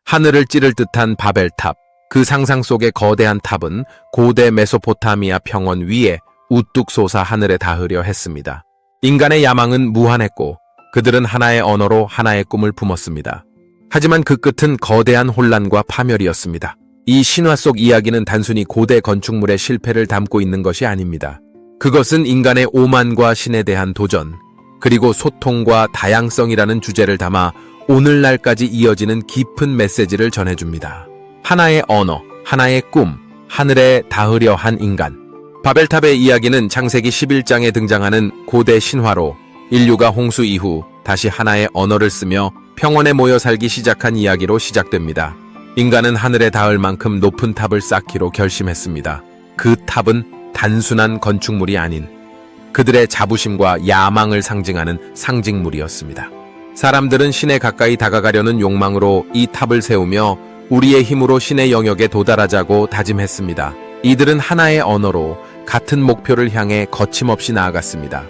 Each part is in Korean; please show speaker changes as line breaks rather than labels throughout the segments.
하늘을 찌를 듯한 바벨탑, 그 상상 속의 거대한 탑은 고대 메소포타미아 평원 위에 우뚝 솟아 하늘에 닿으려 했습니다. 인간의 야망은 무한했고 그들은 하나의 언어로 하나의 꿈을 품었습니다. 하지만 그 끝은 거대한 혼란과 파멸이었습니다. 이 신화 속 이야기는 단순히 고대 건축물의 실패를 담고 있는 것이 아닙니다. 그것은 인간의 오만과 신에 대한 도전, 그리고 소통과 다양성이라는 주제를 담아 오늘날까지 이어지는 깊은 메시지를 전해줍니다. 하나의 언어, 하나의 꿈, 하늘에 닿으려 한 인간. 바벨탑의 이야기는 창세기 11장에 등장하는 고대 신화로 인류가 홍수 이후 다시 하나의 언어를 쓰며 평원에 모여 살기 시작한 이야기로 시작됩니다. 인간은 하늘에 닿을 만큼 높은 탑을 쌓기로 결심했습니다. 그 탑은 단순한 건축물이 아닌 그들의 자부심과 야망을 상징하는 상징물이었습니다. 사람들은 신에 가까이 다가가려는 욕망으로 이 탑을 세우며 우리의 힘으로 신의 영역에 도달하자고 다짐했습니다. 이들은 하나의 언어로 같은 목표를 향해 거침없이 나아갔습니다.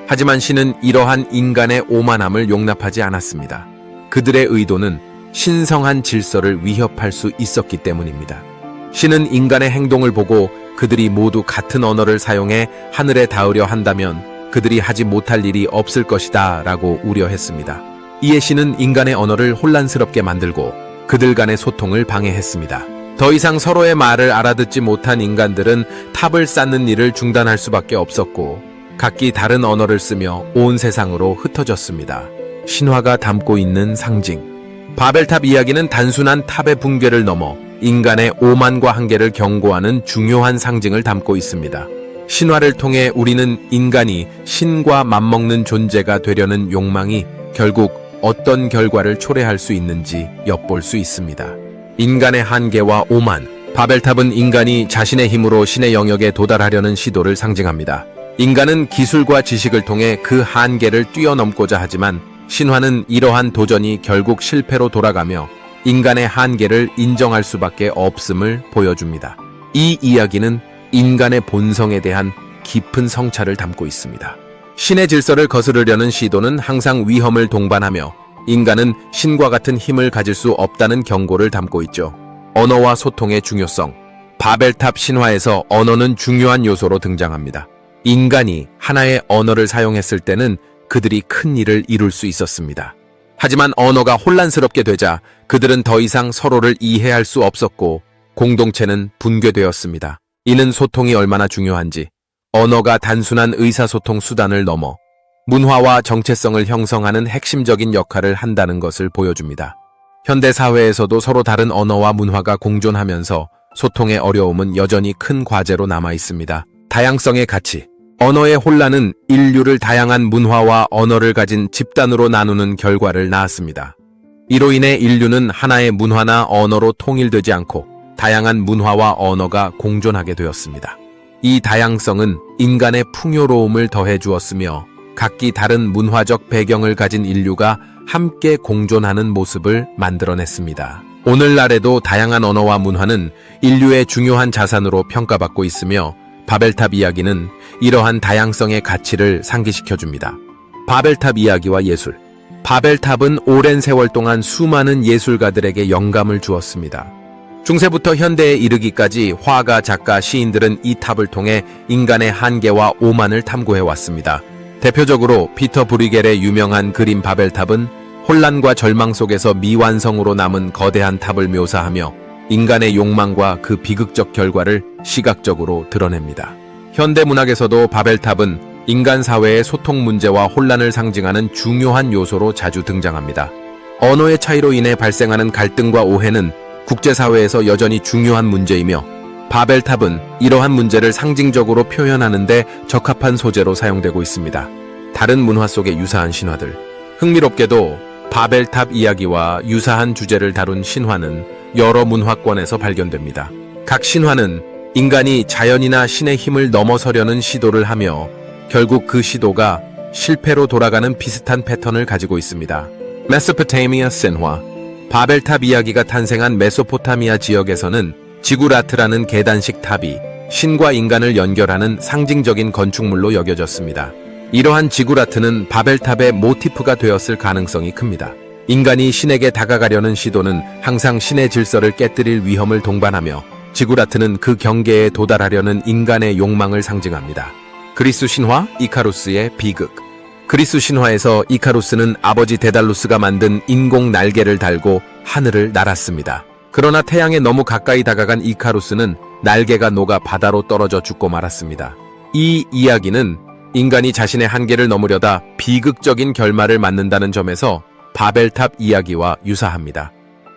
하지만 신은 이러한 인간의 오만함을 용납하지 않았습니다. 그들의 의도는 신성한 질서를 위협할 수 있었기 때문입니다. 신은 인간의 행동을 보고 그들이 모두 같은 언어를 사용해 하늘에 닿으려 한다면 그들이 하지 못할 일이 없을 것이다 라고 우려했습니다. 이에 신은 인간의 언어를 혼란스럽게 만들고 그들 간의 소통을 방해했습니다. 더 이상 서로의 말을 알아듣지 못한 인간들은 탑을 쌓는 일을 중단할 수밖에 없었고 각기 다른 언어를 쓰며 온 세상으로 흩어졌습니다. 신화가 담고 있는 상징. 바벨탑 이야기는 단순한 탑의 붕괴를 넘어 인간의 오만과 한계를 경고하는 중요한 상징을 담고 있습니다. 신화를 통해 우리는 인간이 신과 맞먹는 존재가 되려는 욕망이 결국 어떤 결과를 초래할 수 있는지 엿볼 수 있습니다. 인간의 한계와 오만. 바벨탑은 인간이 자신의 힘으로 신의 영역에 도달하려는 시도를 상징합니다. 인간은 기술과 지식을 통해 그 한계를 뛰어넘고자 하지만 신화는 이러한 도전이 결국 실패로 돌아가며 인간의 한계를 인정할 수밖에 없음을 보여줍니다. 이 이야기는 인간의 본성에 대한 깊은 성찰을 담고 있습니다. 신의 질서를 거스르려는 시도는 항상 위험을 동반하며 인간은 신과 같은 힘을 가질 수 없다는 경고를 담고 있죠. 언어와 소통의 중요성. 바벨탑 신화에서 언어는 중요한 요소로 등장합니다. 인간이 하나의 언어를 사용했을 때는 그들이 큰 일을 이룰 수 있었습니다. 하지만 언어가 혼란스럽게 되자 그들은 더 이상 서로를 이해할 수 없었고 공동체는 붕괴되었습니다. 이는 소통이 얼마나 중요한지, 언어가 단순한 의사소통 수단을 넘어 문화와 정체성을 형성하는 핵심적인 역할을 한다는 것을 보여줍니다. 현대 사회에서도 서로 다른 언어와 문화가 공존하면서 소통의 어려움은 여전히 큰 과제로 남아 있습니다. 다양성의 가치. 언어의 혼란은 인류를 다양한 문화와 언어를 가진 집단으로 나누는 결과를 낳았습니다. 이로 인해 인류는 하나의 문화나 언어로 통일되지 않고 다양한 문화와 언어가 공존하게 되었습니다. 이 다양성은 인간의 풍요로움을 더해 주었으며 각기 다른 문화적 배경을 가진 인류가 함께 공존하는 모습을 만들어냈습니다. 오늘날에도 다양한 언어와 문화는 인류의 중요한 자산으로 평가받고 있으며 바벨탑 이야기는 이러한 다양성의 가치를 상기시켜줍니다. 바벨탑 이야기와 예술. 바벨탑은 오랜 세월 동안 수많은 예술가들에게 영감을 주었습니다. 중세부터 현대에 이르기까지 화가, 작가, 시인들은 이 탑을 통해 인간의 한계와 오만을 탐구해왔습니다. 대표적으로 피터 브리겔의 유명한 그림 바벨탑은 혼란과 절망 속에서 미완성으로 남은 거대한 탑을 묘사하며 인간의 욕망과 그 비극적 결과를 시각적으로 드러냅니다. 현대문학에서도 바벨탑은 인간 사회의 소통 문제와 혼란을 상징하는 중요한 요소로 자주 등장합니다. 언어의 차이로 인해 발생하는 갈등과 오해는 국제사회에서 여전히 중요한 문제이며 바벨탑은 이러한 문제를 상징적으로 표현하는 데 적합한 소재로 사용되고 있습니다. 다른 문화 속의 유사한 신화들. 흥미롭게도 바벨탑 이야기와 유사한 주제를 다룬 신화는 여러 문화권에서 발견됩니다. 각 신화는 인간이 자연이나 신의 힘을 넘어서려는 시도를 하며 결국 그 시도가 실패로 돌아가는 비슷한 패턴을 가지고 있습니다. 메소포타미아 신화. 바벨탑 이야기가 탄생한 메소포타미아 지역에서는 지구라트라는 계단식 탑이 신과 인간을 연결하는 상징적인 건축물로 여겨졌습니다. 이러한 지구라트는 바벨탑의 모티프가 되었을 가능성이 큽니다. 인간이 신에게 다가가려는 시도는 항상 신의 질서를 깨뜨릴 위험을 동반하며 지구라트는 그 경계에 도달하려는 인간의 욕망을 상징합니다. 그리스 신화 이카루스의 비극. 그리스 신화에서 이카루스는 아버지 데달루스가 만든 인공 날개를 달고 하늘을 날았습니다. 그러나 태양에 너무 가까이 다가간 이카루스는 날개가 녹아 바다로 떨어져 죽고 말았습니다. 이 이야기는 인간이 자신의 한계를 넘으려다 비극적인 결말을 맞는다는 점에서 바벨탑 이야기와 유사합니다.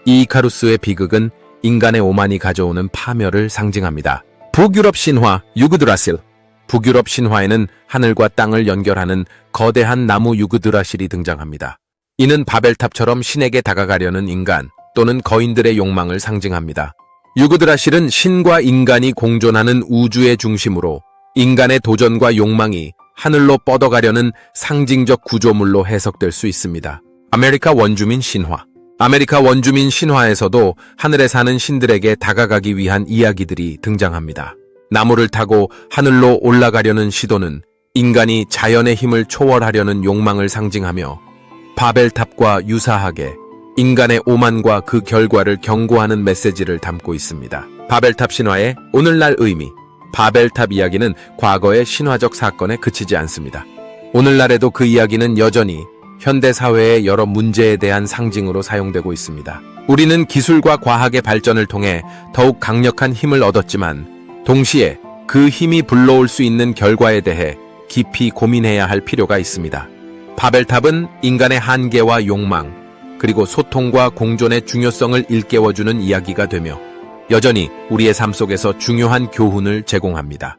이 이카루스의 비극은 인간의 오만이 가져오는 파멸을 상징합니다. 북유럽 신화 유그드라실. 북유럽 신화에는 하늘과 땅을 연결하는 거대한 나무 유그드라실이 등장합니다. 이는 바벨탑처럼 신에게 다가가려는 인간 또는 거인들의 욕망을 상징합니다. 유그드라실은 신과 인간이 공존하는 우주의 중심으로 인간의 도전과 욕망이 하늘로 뻗어가려는 상징적 구조물로 해석될 수 있습니다. 아메리카 원주민 신화. 아메리카 원주민 신화에서도 하늘에 사는 신들에게 다가가기 위한 이야기들이 등장합니다. 나무를 타고 하늘로 올라가려는 시도는 인간이 자연의 힘을 초월하려는 욕망을 상징하며 바벨탑과 유사하게 인간의 오만과 그 결과를 경고하는 메시지를 담고 있습니다. 바벨탑 신화의 오늘날 의미. 바벨탑 이야기는 과거의 신화적 사건에 그치지 않습니다. 오늘날에도 그 이야기는 여전히 현대 사회의 여러 문제에 대한 상징으로 사용되고 있습니다. 우리는 기술과 과학의 발전을 통해 더욱 강력한 힘을 얻었지만 동시에 그 힘이 불러올 수 있는 결과에 대해 깊이 고민해야 할 필요가 있습니다. 바벨탑은 인간의 한계와 욕망, 그리고 소통과 공존의 중요성을 일깨워주는 이야기가 되며 여전히 우리의 삶 속에서 중요한 교훈을 제공합니다.